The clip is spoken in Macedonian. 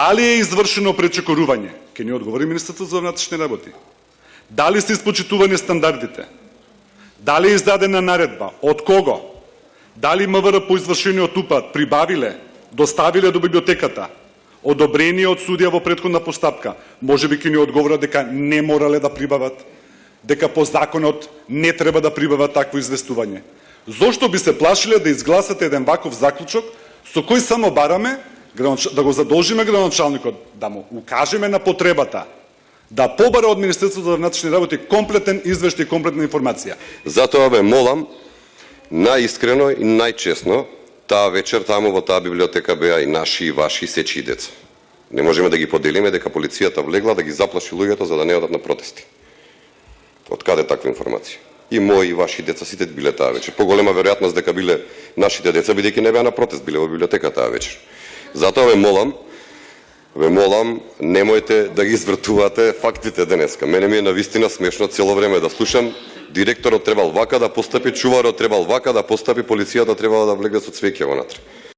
Дали е извршено пречекорување? Ке ни одговори Министерството за внатрешни работи. Дали се испочитувани стандардите? Дали е издадена наредба? Од кого? Дали МВР по извршениот упат прибавиле, доставиле до библиотеката одобрение од судија во претходна постапка? Може би ќе ни одговора дека не морале да прибават, дека по законот не треба да прибават такво известување. Зошто би се плашиле да изгласате еден ваков заклучок со кој само бараме да го задолжиме градоначалникот да му укажеме на потребата да побара од Министерството за внатрешни работи комплетен извештај и комплетна информација. Затоа ве молам најискрено и најчестно, таа вечер таму во таа библиотека беа и наши и ваши сечи деца. Не можеме да ги поделиме дека полицијата влегла да ги заплаши луѓето за да не одат на протести. Од каде таква информација? И мои и ваши деца сите биле таа вечер. Поголема веројатност дека биле нашите деца, бидејќи не беа на протест, биле во библиотека таа вечер. Затоа ве молам, немојте да ги извртувате фактите денеска. Мене ми е навистина смешно цело време да слушам. Директорот требал вака да постапи, чуварот требал вака да постапи, полицијата требала да влезе со цвеќе вонатре.